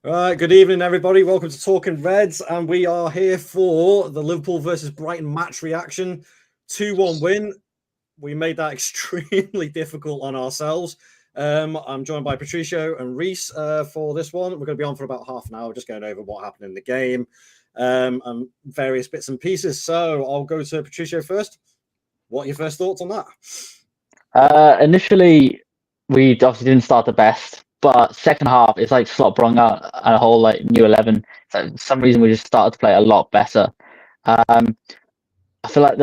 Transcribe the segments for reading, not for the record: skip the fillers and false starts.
Right, good evening, everybody. Welcome to Talking Reds, and we are here for the Liverpool versus Brighton match reaction. 2-1 win. We made that extremely difficult on ourselves. I'm joined by Patricio and Reese for this one. We're going to be on for about half an hour, just going over what happened in the game and various bits and pieces. So I'll go to Patricio first. What are your first thoughts on that? Initially, we obviously didn't start the best, but second half, it's like Slot brought out a whole new 11. So for some reason, we just started to play a lot better. I feel like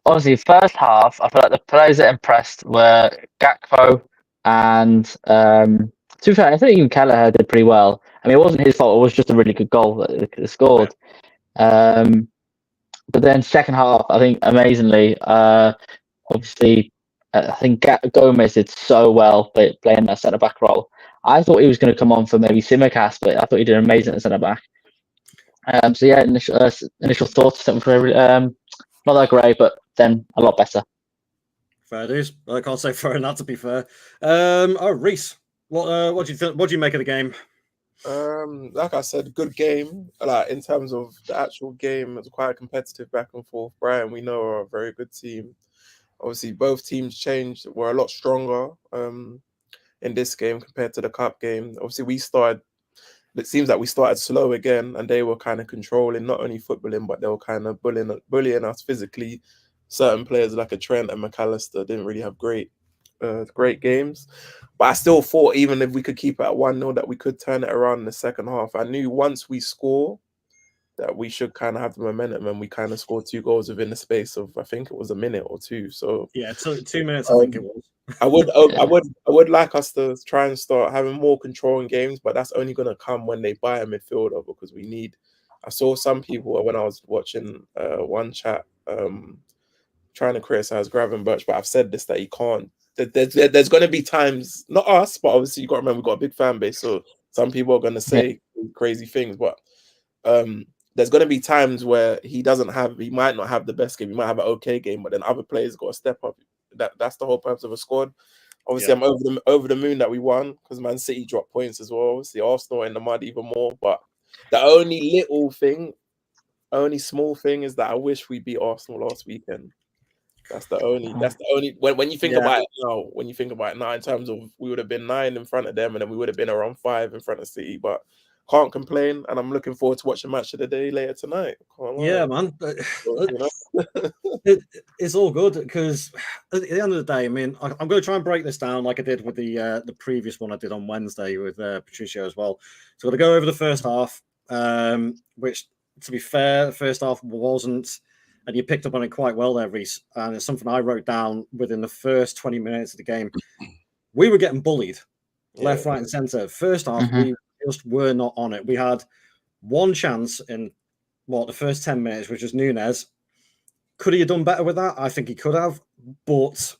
honestly, first half, I feel like the players that impressed were Gakpo and to be fair, I think even Kelleher did pretty well. I mean, it wasn't his fault; it was just a really good goal that they scored. But then second half, I think amazingly, obviously. I think Gomez did so well playing that centre back role. I thought he was going to come on for maybe Simicast, but I thought he did amazing at centre back. So yeah, initial thoughts not that great, but then a lot better. Fair dues. I can't say fair enough, to be fair. Reese, what do you think? What do you make of the game? Like I said, good game. Like in terms of the actual game, it was quite a competitive back and forth. Brighton, we know, are a very good team. Obviously, both teams were a lot stronger in this game compared to the cup game. Obviously, it seems like we started slow again, and they were kind of controlling, not only footballing, but they were kind of bullying us physically. Certain players like a Trent and McAllister didn't really have great games. But I still thought even if we could keep it at 1-0, that we could turn it around in the second half. I knew once we score, that we should kind of have the momentum, and we kind of scored 2 goals within the space of, I think it was a minute or two. So yeah, 2 minutes, I think it was. I would like us to try and start having more control in games, but that's only going to come when they buy a midfielder, because we need. I saw some people when I was watching one chat trying to criticize Gravenberch, but I've said this, that he can't. There's going to be times, not us, but obviously you got to remember we've got a big fan base, so some people are going to say crazy things, but there's going to be times where he might not have the best game, he might have an okay game, but then other players got to step up. That's the whole purpose of a squad. Obviously, I'm over the moon that we won, because Man City dropped points as well. Obviously, Arsenal in the mud even more. But the only small thing is that I wish we beat Arsenal last weekend. That's the only. When you think about it now, in terms of we would have been 9 in front of them, and then we would have been around 5 in front of City. But can't complain, and I'm looking forward to watching match of the day later tonight. Yeah, man. It's all good, because at the end of the day, I mean, I'm going to try and break this down like I did with the previous one I did on Wednesday with Patricio as well. So we're going to go over the first half, which, to be fair, the first half wasn't, and you picked up on it quite well there, Reese, and it's something I wrote down within the first 20 minutes of the game. We were getting bullied left, right, and centre. First half, we just were not on it. We had one chance in the first 10 minutes, which was Núñez. Could he have done better with that? I think he could have, but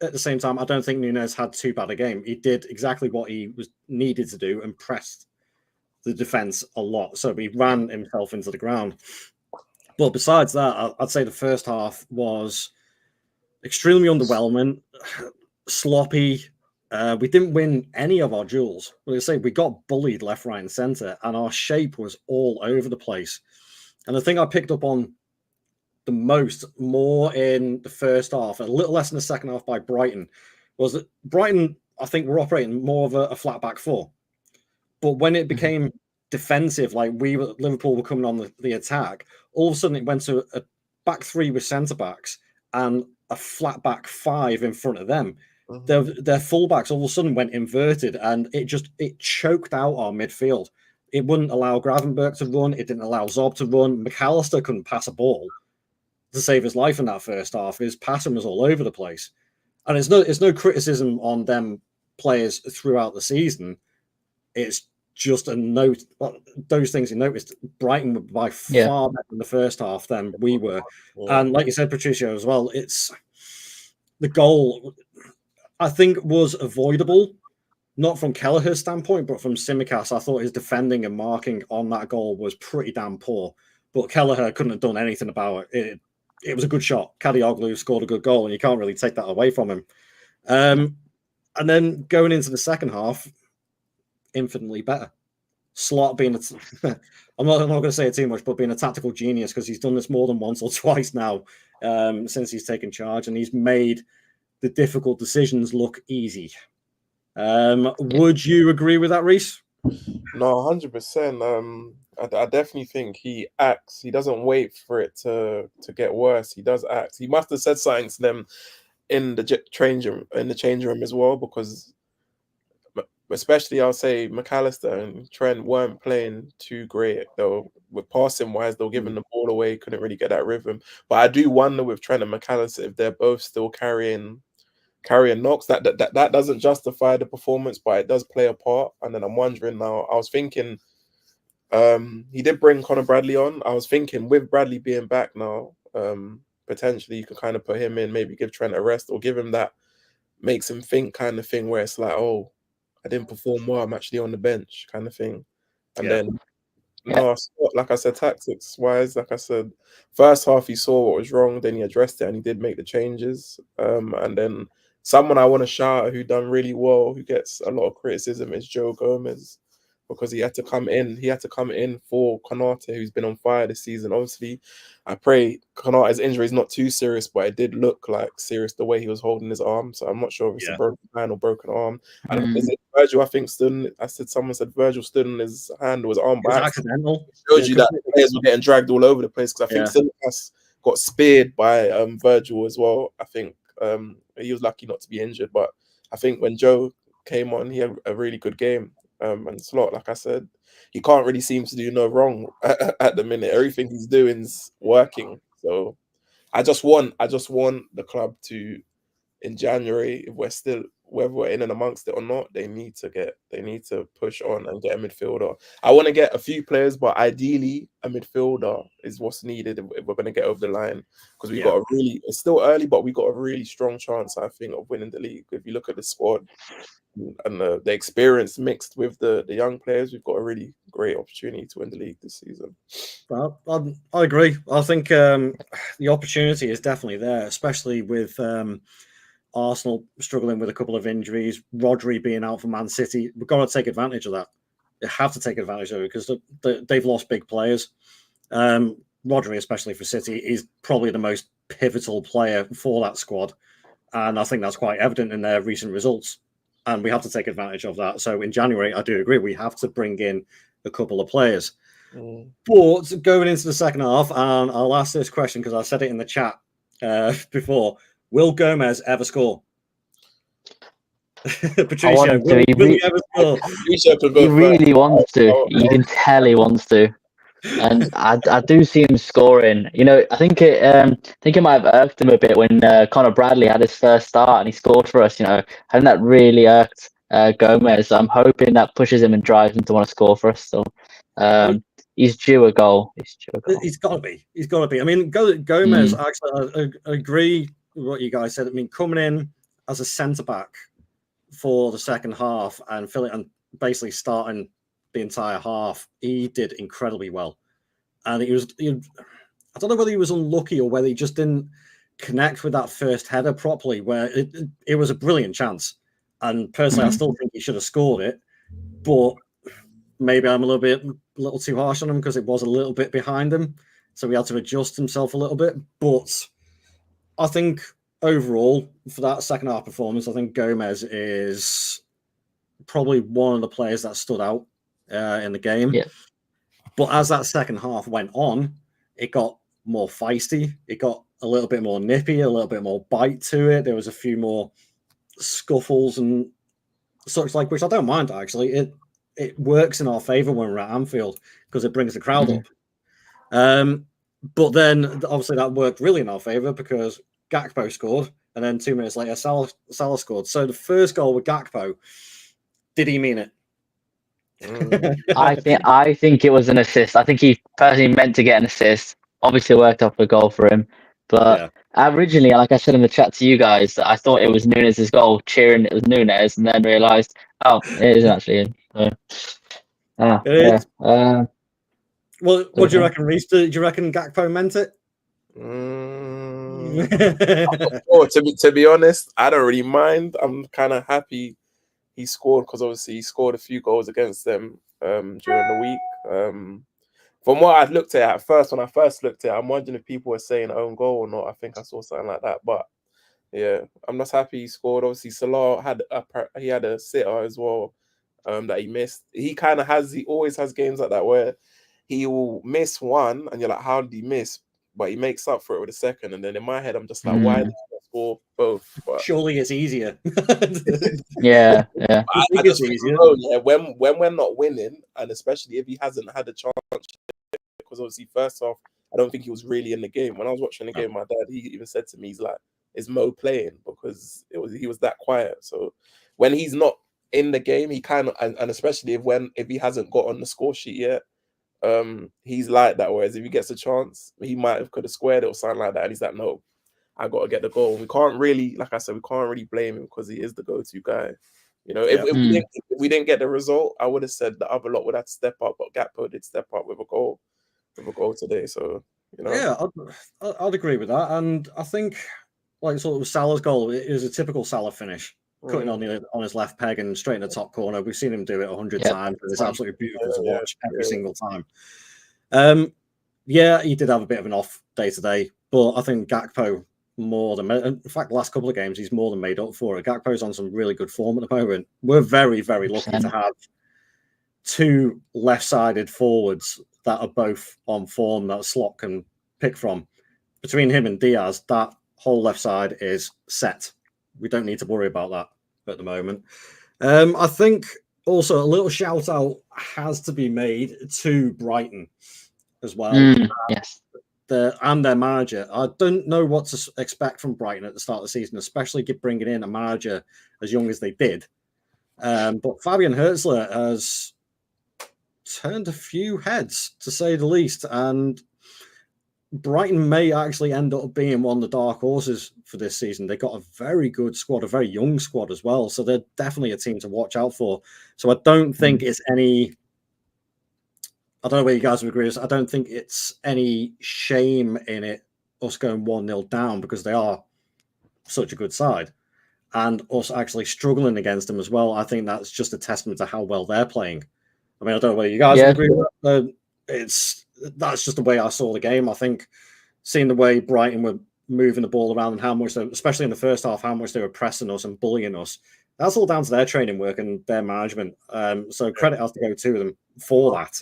at the same time, I don't think Núñez had too bad a game. He did exactly what he was needed to do and pressed the defense a lot. So he ran himself into the ground. But besides that, I'd say the first half was extremely underwhelming, sloppy. We didn't win any of our duels. Like I say, we got bullied left, right, and centre, and our shape was all over the place. And the thing I picked up on the more in the first half, a little less in the second half by Brighton, was that Brighton, I think, were operating more of a flat back 4. But when it became defensive, like Liverpool were coming on the attack, all of a sudden it went to a back 3 with centre backs and a flat back 5 in front of them. Their fullbacks all of a sudden went inverted, and it choked out our midfield. It wouldn't allow Gravenberch to run. It didn't allow Zob to run. McAllister couldn't pass a ball to save his life in that first half. His passing was all over the place. And it's no criticism on them players throughout the season. It's just a note. Those things you noticed, Brighton were by far better in the first half than we were. And like you said, Patricio, as well, it's the goal, I think, was avoidable. Not from Kelleher's standpoint, but from Simicast. I thought his defending and marking on that goal was pretty damn poor. But Kelleher couldn't have done anything about it. It was a good shot. Kadioglu scored a good goal, and you can't really take that away from him. And then going into the second half, infinitely better. Slot being I'm not going to say it too much, but being a tactical genius, because he's done this more than once or twice now since he's taken charge, and he's made the difficult decisions look easy. Would you agree with that, Reese? No, 100%. I definitely think he acts. He doesn't wait for it to get worse. He does act. He must have said something to them in the change room as well, because especially I'll say McAllister and Trent weren't playing too great. Though with passing wise, they were giving the ball away, couldn't really get that rhythm. But I do wonder with Trent and McAllister if they're both still carrying knocks. That doesn't justify the performance, but it does play a part. And then I'm wondering now. I was thinking, he did bring Conor Bradley on. I was thinking with Bradley being back now, potentially you could kind of put him in, maybe give Trent a rest, or give him that makes him think kind of thing, where it's like, oh, I didn't perform well, I'm actually on the bench kind of thing. And then, no, like I said, tactics wise, like I said, first half he saw what was wrong, then he addressed it and he did make the changes. And then someone I want to shout out who done really well, who gets a lot of criticism, is Joe Gomez, because he had to come in. He had to come in for Konate, who's been on fire this season. Obviously, I pray Konate's injury is not too serious, but it did look like serious the way he was holding his arm. So I'm not sure if it's a broken hand or broken arm. And is it Virgil? I think someone said Virgil stood on his hand or his arm by accidental. It shows you that the players were getting dragged all over the place, because I think Silas got speared by Virgil as well. I think he was lucky not to be injured, but I think when Joe came on, he had a really good game. And Slot, like I said, he can't really seem to do no wrong at the minute. Everything he's doing is working. So I just want the club to, in January, if we're still, whether we're in and amongst it or not, they need to push on and get a midfielder. I want to get a few players, but ideally a midfielder is what's needed if we're going to get over the line, because we've got it's still early, but we've got a really strong chance, I think, of winning the league. If you look at the squad and the experience mixed with the young players, we've got a really great opportunity to win the league this season. Well, I agree. I think the opportunity is definitely there, especially with Arsenal struggling with a couple of injuries, Rodri being out for Man City. We've got to take advantage of that. You have to take advantage of it, because they've lost big players. Rodri, especially for City, is probably the most pivotal player for that squad. And I think that's quite evident in their recent results. And we have to take advantage of that. So in January, I do agree, we have to bring in a couple of players. But going into the second half, and I'll ask this question because I said it in the chat before, will Gomez ever score? Patricia, will he ever score? He really wants to. You can tell he wants to. And I do see him scoring. You know, I think it might have irked him a bit when Conor Bradley had his first start and he scored for us. You know, I think that really irked Gomez. I'm hoping that pushes him and drives him to want to score for us. So he's due a goal. He's got to be. He's got to be. I mean, Gomez. Actually, I agree with what you guys said. I mean, coming in as a centre back for the second half and basically starting the entire half, he did incredibly well. And I don't know whether he was unlucky or whether he just didn't connect with that first header properly, where it was a brilliant chance. And personally, I still think he should have scored it, but maybe I'm a little too harsh on him because it was a little bit behind him. So he had to adjust himself a little bit. But I think overall, for that second half performance, I think Gomez is probably one of the players that stood out in the game. Yeah. But as that second half went on, it got more feisty. It got a little bit more nippy, a little bit more bite to it. There was a few more scuffles and such like, which I don't mind, actually. It works in our favour when we're at Anfield because it brings the crowd up. But then, obviously, that worked really in our favour because Gakpo scored, and then 2 minutes later, Salah scored. So the first goal with Gakpo, did he mean it? I think it was an assist. I think he personally meant to get an assist. Obviously, worked off a goal for him. But originally, like I said in the chat to you guys, I thought it was Nunez's goal, cheering it was Nunez, and then realised, oh, it isn't actually him. So, well, what do you reckon, Reece? Do you reckon Gakpo meant it? To be honest, I don't really mind. I'm kind of happy he scored because obviously he scored a few goals against them during the week. From what I looked at first, when I first looked at it, I'm wondering if people were saying own goal or not. I think I saw something like that. But yeah, I'm just happy he scored. Obviously, Salah had a sitter as well that he missed. He always has games like that where he will miss one and you're like, how did he miss? But he makes up for it with a second. And then in my head, I'm just like, why did he score both? But surely it's easier. Yeah. I just think, when we're not winning, and especially if he hasn't had a chance, because obviously first off, I don't think he was really in the game. When I was watching the game, my dad, he even said to me, he's like, is Mo playing? Because he was that quiet. So when he's not in the game, he kind of, and especially if he hasn't got on the score sheet yet, he's like that. Whereas if he gets a chance, he could have squared it or something like that. And he's like, no, I got to get the goal. We can't really, like I said, we can't really blame him because he is the go-to guy. You know, if we didn't get the result, I would have said the other lot would have to step up. But Gakpo did step up with a goal today. So, you know. Yeah, I'd agree with that. And I think, like sort of Salah's goal, it is a typical Salah finish, cutting on his left peg and straight in the top corner. We've seen him do it 100 times. It's absolutely beautiful to watch every single time. Yeah, he did have a bit of an off day today, but I think Gakpo in fact, the last couple of games, he's more than made up for it. Gakpo's on some really good form at the moment. We're very, very lucky to have two left-sided forwards that are both on form that Slot can pick from. Between him and Diaz, that whole left side is set. We don't need to worry about that at the moment. I think also a little shout out has to be made to Brighton as well. Yes. And their manager. I don't know what to expect from Brighton at the start of the season, especially bringing in a manager as young as they did. But Fabian Herzler has turned a few heads, to say the least, and Brighton may actually end up being one of the dark horses for this season. They've got a very good squad, a very young squad as well, so they're definitely a team to watch out for. So I don't think it's any... I don't know where you guys would agree with this. I don't think it's any shame in it, us going 1-0 down, because they are such a good side. And us actually struggling against them as well. I think that's just a testament to how well they're playing. I mean, I don't know whether you guys would agree with that. That's just the way I saw the game. I think seeing the way Brighton were moving the ball around and how much, especially in the first half, how much they were pressing us and bullying us, that's all down to their training work and their management. So credit has to go to them for that.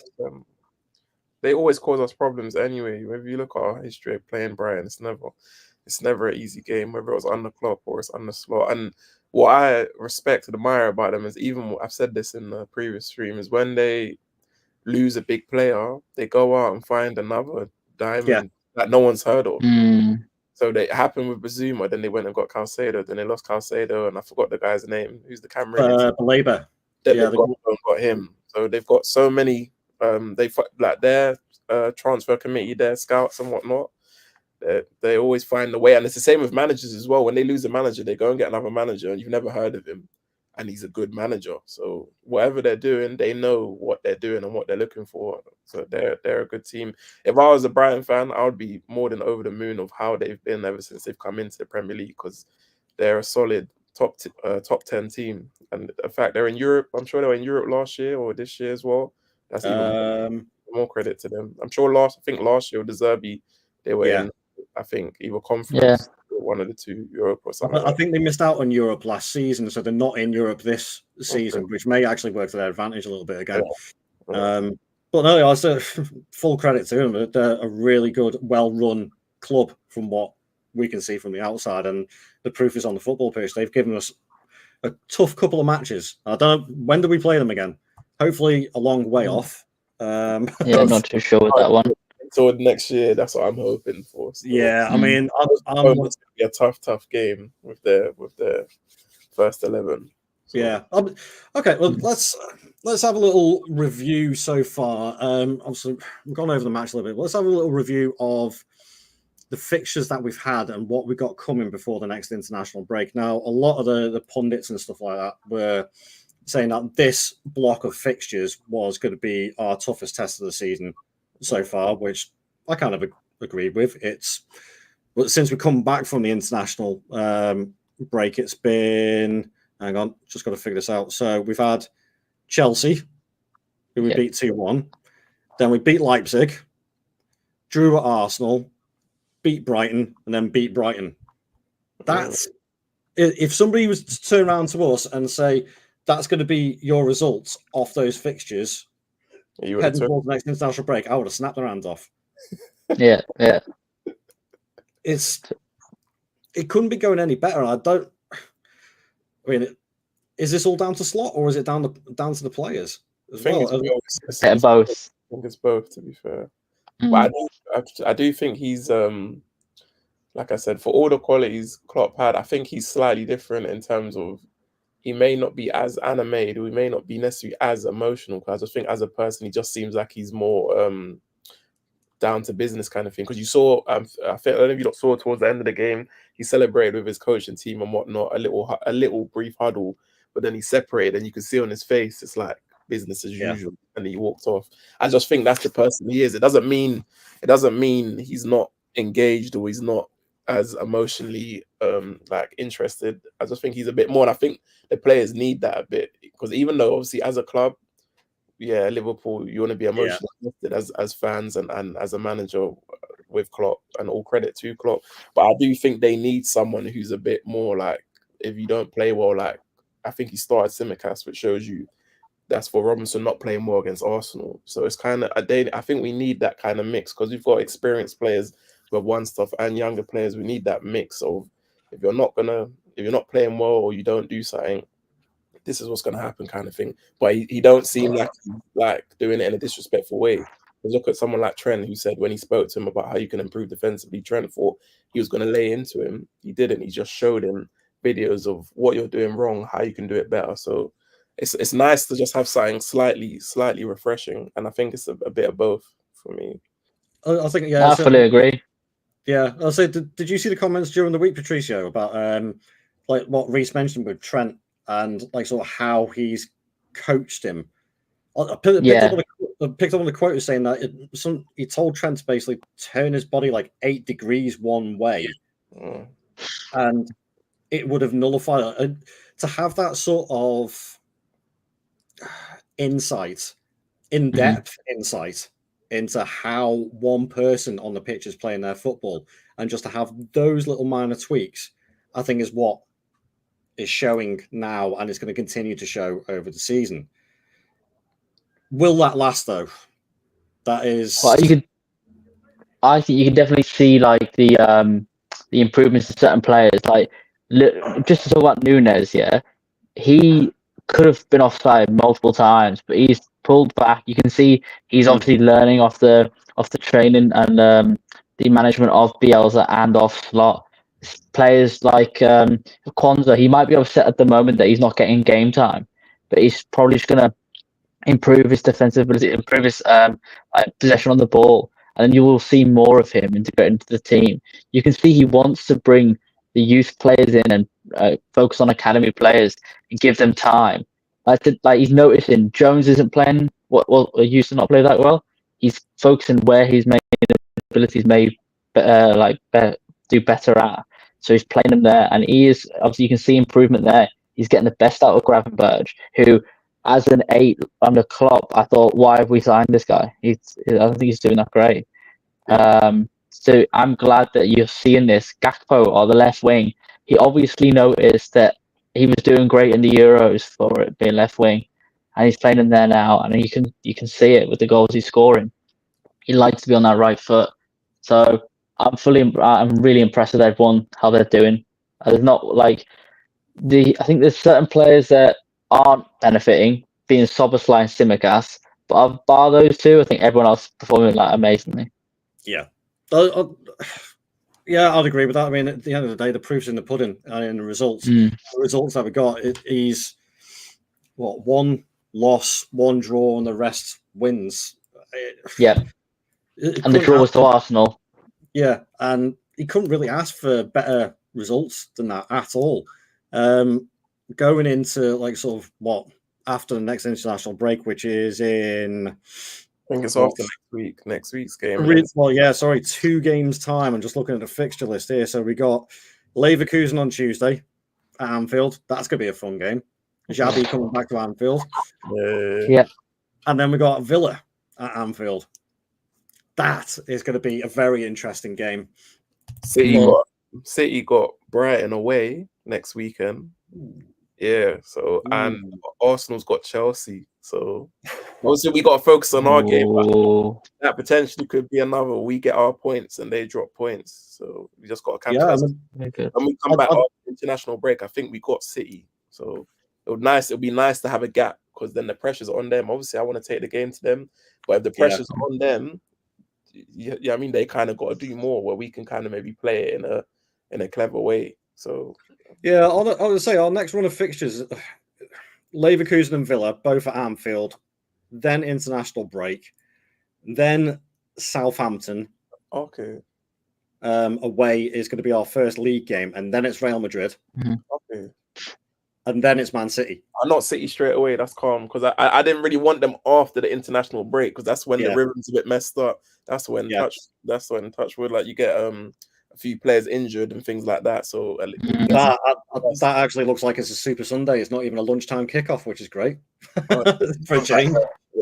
They always cause us problems anyway. If you look at our history of playing Brighton, it's never an easy game, whether it was under Klopp or it's under Slot. And what I respect and admire about them is, even I've said this in the previous stream, is when they lose a big player, they go out and find another diamond that no one's heard of. So they happened with Bazuma, then they went and got Caicedo, then they lost Caicedo, and I forgot the guy's name. Who's the Cameroonian? Belabor. They've got him. So they've got so many. Their transfer committee, their scouts and whatnot. They always find a way, and it's the same with managers as well. When they lose a manager, they go and get another manager, and you've never heard of him, and he's a good manager. So whatever they're doing, they know what they're doing and what they're looking for. So they're a good team. If I was a Brighton fan, I would be more than over the moon of how they've been ever since they've come into the Premier League, because they're a solid top 10 team. And in fact, they're in Europe. I'm sure they were in Europe last year or this year as well. That's even more credit to them. I'm sure last year with the Zerbi, they were in, I think, either conference or one of the two, Europe or something. I think they missed out on Europe last season, so they're not in Europe this season, which may actually work to their advantage a little bit again. But no, I say full credit to them. They're a really good, well-run club from what we can see from the outside, and the proof is on the football pitch. They've given us a tough couple of matches. I don't know, when do we play them again? Hopefully a long way off. Not too sure with that one. Toward next year, that's what I'm hoping for. So, I mean, I'm going to be a tough game with their first 11. So. Okay. Well, let's have a little review so far. Obviously, we've gone over the match a little bit. Let's have a little review of the fixtures that we've had and what we've got coming before the next international break. Now, a lot of the pundits and stuff like that were saying that this block of fixtures was going to be our toughest test of the season so far, which I kind of agree with. But since we come back from the international break, it's been hang on, just got to figure this out. So we've had Chelsea, who we beat 2-1. Then we beat Leipzig, drew at Arsenal, beat Brighton, and then beat Brighton. That's if somebody was to turn around to us and say that's going to be your results off those fixtures, heading towards the next international break, I would have snapped their hands off. Yeah. It couldn't be going any better. I mean, is this all down to Slot or is it down to the players as well? It's both. I think it's both, to be fair. But I do think he's like I said, for all the qualities Klopp had, I think he's slightly different in terms of he may not be as animated, or he may not be necessarily as emotional. Because I just think as a person, he just seems like he's more down to business kind of thing. Because you saw, I think I don't know if you lot saw towards the end of the game, he celebrated with his coaching team and whatnot, a little brief huddle, but then he separated, and you could see on his face it's like business as usual, and he walked off. I just think that's the person he is. It doesn't mean he's not engaged or he's not as emotionally like interested. I just think he's a bit more, and I think the players need that a bit, because even though obviously as a club, Liverpool, you want to be emotionally invested as fans and as a manager with Klopp, and all credit to Klopp. But I do think they need someone who's a bit more like, if you don't play well, like I think he started Simicast, which shows you that's for Robinson not playing well against Arsenal. So it's kind of I think we need that kind of mix, because we've got experienced players who have won stuff and younger players. We need that mix of if you're not playing well or you don't do something, this is what's going to happen kind of thing. But he don't seem like doing it in a disrespectful way. Look at someone like Trent, who said when he spoke to him about how you can improve defensively, Trent thought he was going to lay into him. He didn't. He just showed him videos of what you're doing wrong, how you can do it better. So it's nice to just have something slightly refreshing, and I think it's a bit of both for me. I think I fully agree. Yeah, I'll say. Did you see the comments during the week, Patricio, about like what Reece mentioned with Trent and like sort of how he's coached him? I picked up on the quote as saying that he told Trent to basically turn his body like 8 degrees one way, and it would have nullified it. To have that sort of insight, in-depth insight into how one person on the pitch is playing their football, and just to have those little minor tweaks, I think is what is showing now, and it's going to continue to show over the season. Will that last though? That is. Well, I think you can definitely see like the improvements in certain players. Like just to talk about Nunes, he could have been offside multiple times, but he's pulled back. You can see he's obviously learning off the training and the management of Bielsa and of Slot. Players like Kwanzaa, he might be upset at the moment that he's not getting game time, but he's probably just going to improve his defensive ability, improve his possession on the ball, and then you will see more of him integrate into the team. You can see he wants to bring the youth players in and focus on academy players and give them time. Like he's noticing Jones isn't playing used to not play that well. He's focusing where his main abilities may do better at. So he's playing them there, and he is obviously, you can see improvement there. He's getting the best out of Gravenberch, who, as an 8 under Klopp, I thought, why have we signed this guy? I think he's doing that great. So I'm glad that you're seeing this. Gakpo, or the left wing, he obviously noticed that he was doing great in the Euros for it being left wing, and he's playing in there now, and you can see it with the goals he's scoring. He likes to be on that right foot. So I'm really impressed with everyone, how they're doing. There's not like I think there's certain players that aren't benefiting, being Szoboszlai and Simicast, but bar those two, I think everyone else is performing like amazingly. Yeah. I'd agree with that. I mean, at the end of the day, the proof's in the pudding and in the results. The results that we got, he's one loss, one draw, and the rest wins. And the draw was to Arsenal. Yeah, and he couldn't really ask for better results than that at all. Going into like sort of after the next international break, which is in, I think it's after next week's game. 2 games time. I'm just looking at the fixture list here. So we got Leverkusen on Tuesday, at Anfield. That's going to be a fun game. Xabi coming back to Anfield. Yeah. And then we got Villa at Anfield. That is going to be a very interesting game. City got Brighton away next weekend. Yeah, so and Arsenal's got Chelsea. So obviously we got to focus on our game. But that potentially could be another. We get our points and they drop points. So we just got to cancel that. When we come back after international break, I think we got City. So it'll be nice to have a gap because then the pressure's on them. Obviously, I want to take the game to them, but if the pressure's on them, I mean, they kind of got to do more where we can kind of maybe play it in a clever way. So yeah, I would say our next run of fixtures, Leverkusen and Villa, both at Anfield, then international break, then Southampton. Okay. Away is going to be our first league game, and then it's Real Madrid. Okay. And then it's Man City. I'm not City straight away. That's calm because I didn't really want them after the international break because that's when the rhythm's a bit messed up. That's when Touchwood, like you get a few players injured and things like that. So that actually looks like it's a Super Sunday. It's not even a lunchtime kickoff, which is great for a change.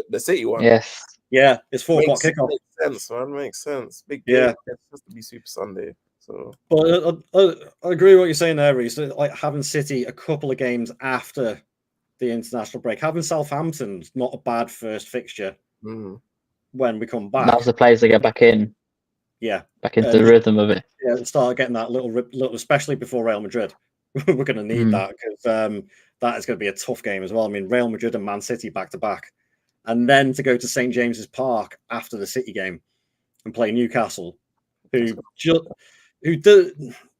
The City one, yes, yeah, it's 4 o'clock kickoff. Makes sense, man. Makes sense. Big game. Yeah, it has to be Super Sunday. So, but I agree with what you're saying there, Reece. Like having City a couple of games after the international break, having Southampton's not a bad first fixture when we come back. Now's the players that get back in. Yeah, back into the rhythm of it. Yeah, start getting that little, especially before Real Madrid. We're going to need that because that is going to be a tough game as well. I mean, Real Madrid and Man City back to back, and then to go to St James's Park after the City game and play Newcastle, who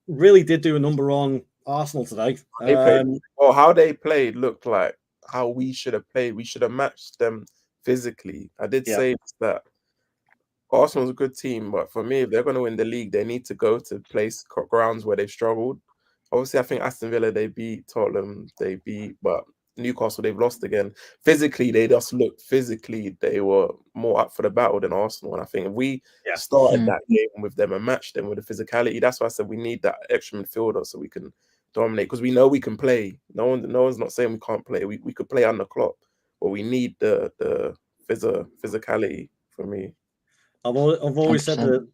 really did do a number on Arsenal today. How they played looked like how we should have played. We should have matched them physically. I did say that Arsenal's a good team, but for me, if they're going to win the league, they need to go to grounds where they've struggled. Obviously, I think Aston Villa, they beat Tottenham, but Newcastle, they've lost again. Physically, they just looked they were more up for the battle than Arsenal. And I think if we started that game with them and matched them with the physicality, that's why I said we need that extra midfielder so we can dominate because we know we can play. No one's not saying we can't play. We could play under clock, but we need the physicality for me. I've always 100%.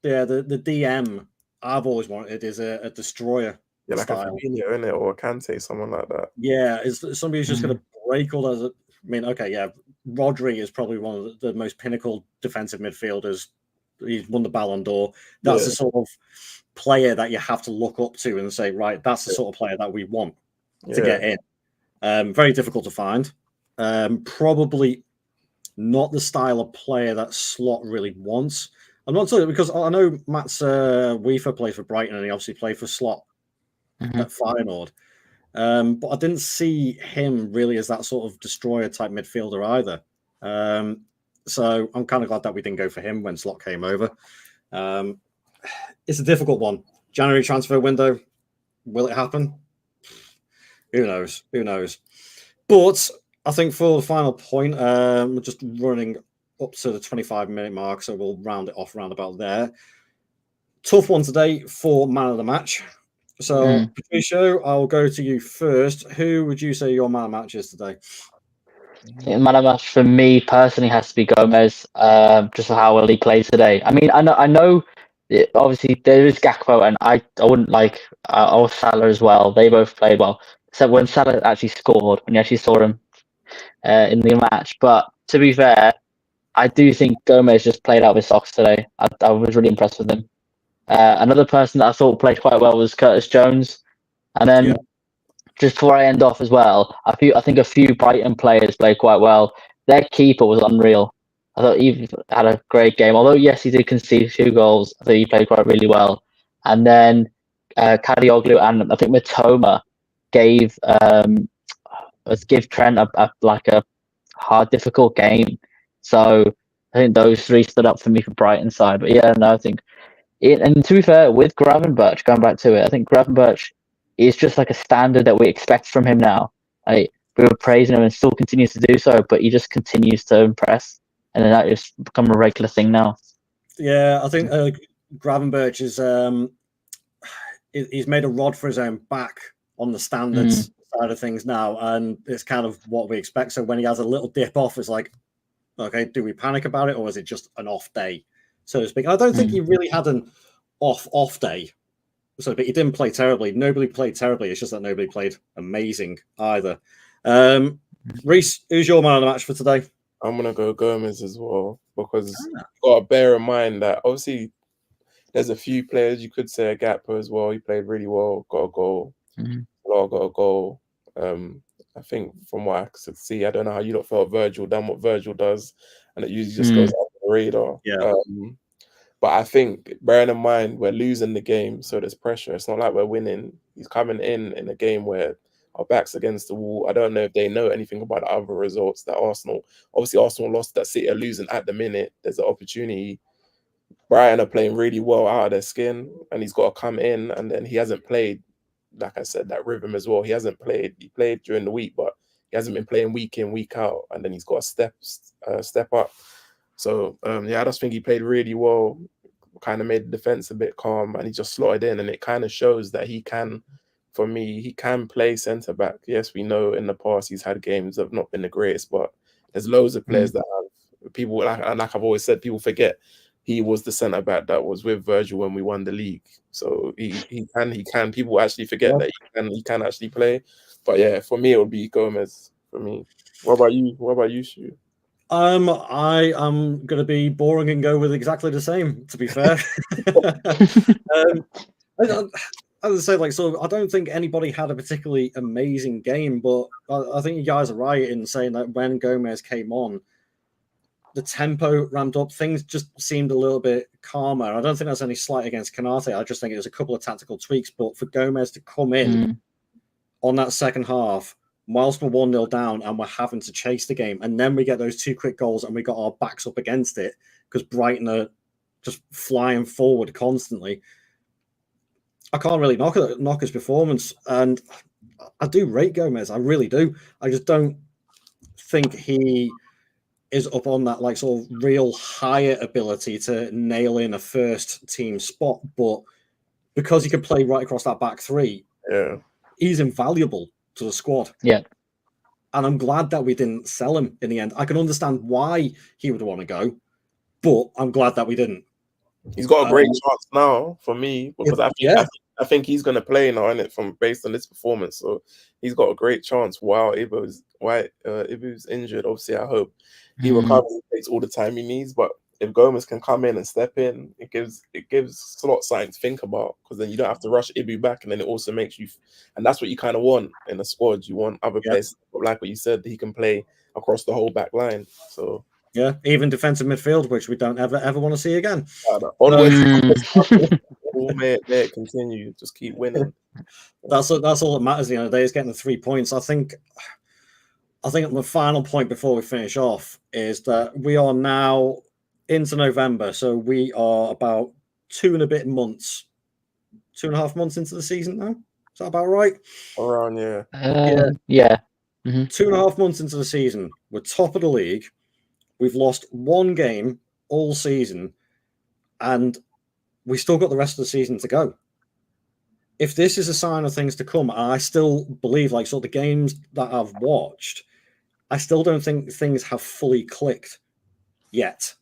Said that the DM I've always wanted is a destroyer. Yeah, like style. A Fabinho, innit, or a Kante, someone like that. Yeah, is somebody who's just going to break all those. I mean, okay, yeah, Rodri is probably one of the most pinnacle defensive midfielders. He's won the Ballon d'Or. That's the sort of player that you have to look up to and say, right, that's the sort of player that we want to get in. Very difficult to find. Probably not the style of player that Slot really wants. I'm not saying because I know Mats Wiefer plays for Brighton and he obviously played for Slot at Feyenoord. But I didn't see him really as that sort of destroyer type midfielder either. So I'm kind of glad that we didn't go for him when Slot came over. It's a difficult one. January transfer window. Will it happen? Who knows? Who knows? But I think for the final point, we're just running up to the 25-minute mark, so we'll round it off round about there. Tough one today for man of the match. So, Patricio, I'll go to you first. Who would you say your man of the match is today? Yeah, man of the match for me personally has to be Gomez, just for how well he played today. I mean, I know obviously there is Gakpo, and I wouldn't like or Salah as well. They both played well, except when Salah actually scored, when you actually saw him in the match. But to be fair, I do think Gomez just played out of his socks today. I was really impressed with him. Another person that I thought played quite well was Curtis Jones. And then just before I end off as well, I think a few Brighton players played quite well. Their keeper was unreal. I thought he had a great game. Although, yes, he did concede 2 goals. I think he played quite really well. And then Kadioglu and I think Matoma gave Trent a hard, difficult game. So I think those 3 stood up for me for Brighton side. But yeah, no, I think and to be fair, with Gravenberch, going back to it, I think Gravenberch is just like a standard that we expect from him now. We were praising him and still continues to do so, but he just continues to impress, and then that has become a regular thing now. Yeah, I think Gravenberch is he's made a rod for his own back on the standards side of things now, and it's kind of what we expect. So when he has a little dip off, it's like, okay, do we panic about it, or is it just an off day, so to speak? I don't think he really had an off day, so but he didn't play terribly. Nobody played terribly. It's just that nobody played amazing either. Reese, who's your man of the match for today? I'm gonna go Gomez as well, because you've got to bear in mind that obviously there's a few players you could say. Gakpo as well, he played really well, got a goal. Salah got a goal. I think from what I could see, I don't know how you lot felt Virgil done what Virgil does, and it usually just goes out the radar. Yeah. But I think, bearing in mind, we're losing the game, so there's pressure. It's not like we're winning. He's coming in a game where our back's against the wall. I don't know if they know anything about the other results that Arsenal lost, that City are losing at the minute. There's an opportunity. Brighton are playing really well out of their skin, and he's got to come in, and then he hasn't played, like I said, that rhythm as well. He hasn't played. He played during the week, but he hasn't been playing week in, week out, and then he's got to step up. So, I just think he played really well, kind of made the defense a bit calm, and he just slotted in, and it kind of shows that he can, for me, he can play centre-back. Yes, we know in the past he's had games that have not been the greatest, but there's loads of players that have, people, like I've always said, people forget he was the centre-back that was with Virgil when we won the league. So he can. People actually forget that he can actually play. But yeah, for me, it would be Gomez for me. What about you, Stu? I am going to be boring and go with exactly the same, to be fair. As I say, like, so I don't think anybody had a particularly amazing game, but I think you guys are right in saying that when Gomez came on, the tempo ramped up. Things just seemed a little bit calmer. I don't think that's any slight against Kanate. I just think it was a couple of tactical tweaks. But for Gomez to come in on that second half, whilst we're 1-0 down and we're having to chase the game, and then we get those two quick goals and we got our backs up against it because Brighton are just flying forward constantly. I can't really knock his performance, and I do rate Gomez. I really do. I just don't think he is up on that like sort of real higher ability to nail in a first team spot, but because he can play right across that back three, he's invaluable to the squad. Yeah. And I'm glad that we didn't sell him in the end. I can understand why he would want to go, but I'm glad that we didn't. He's got a great chance now for me, because I think he's going to play now, innit, based on this performance. So he's got a great chance while Ibu's injured. Obviously, I hope he recovers and takes all the time he needs. But if Gomez can come in and step in, it gives Slot something to think about, because then you don't have to rush Ibu back, and then it also makes you, and that's what you kind of want in a squad. You want other players, like what you said, he can play across the whole back line. So yeah, even defensive midfield, which we don't ever want to see again. May it continue. Just keep winning. That's all that matters. The end of the day is getting the 3 points. I think the final point before we finish off is that we are now into November, so we are about 2.5 months into the season now. Is that about right? Around, yeah. 2.5 months into the season, we're top of the league. We've lost one game all season, and we still got the rest of the season to go. If this is a sign of things to come, I still believe, like, so the games that I've watched, I still don't think things have fully clicked yet.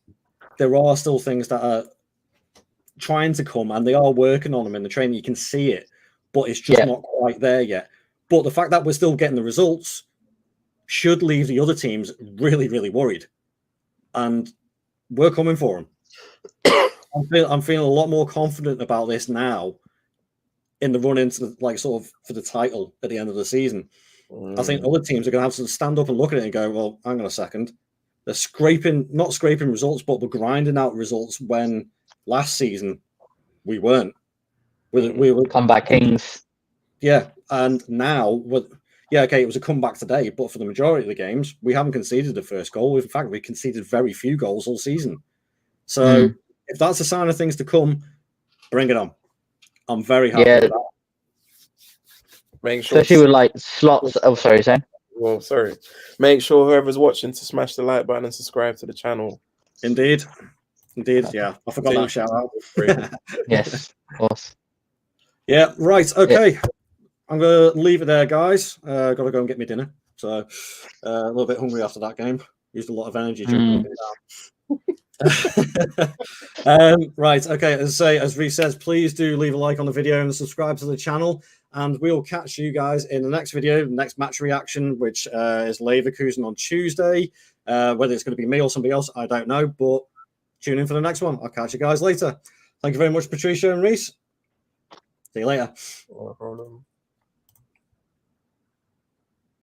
There are still things that are trying to come, and they are working on them in the training. You can see it, but it's just not quite there yet. But the fact that we're still getting the results should leave the other teams really, really worried. And we're coming for them. I'm feeling a lot more confident about this now in the run into like sort of for the title at the end of the season. I think other teams are going to have to stand up and look at it and go, well, hang on a second. They're not scraping results, but we're grinding out results when last season we weren't. We were comeback kings. Yeah, and now it was a comeback today, but for the majority of the games, we haven't conceded the first goal. In fact, we conceded very few goals all season. So if that's a sign of things to come, bring it on. I'm very happy with that. Make sure, especially with like slots. Oh, sorry, Sam. Well, sorry. Make sure whoever's watching to smash the like button and subscribe to the channel. Indeed. Yeah. I forgot that shout out. Yes, of course. Yeah, right. Okay. I'm going to leave it there, guys. Got to go and get me dinner. So a little bit hungry after that game. Used a lot of energy jumping up and down. Right, okay. As Reece says, please do leave a like on the video and subscribe to the channel. And we'll catch you guys in the next video, next match reaction, which is Leverkusen on Tuesday. Whether it's going to be me or somebody else, I don't know. But tune in for the next one. I'll catch you guys later. Thank you very much, Patricio and Reece. See you later. No problem.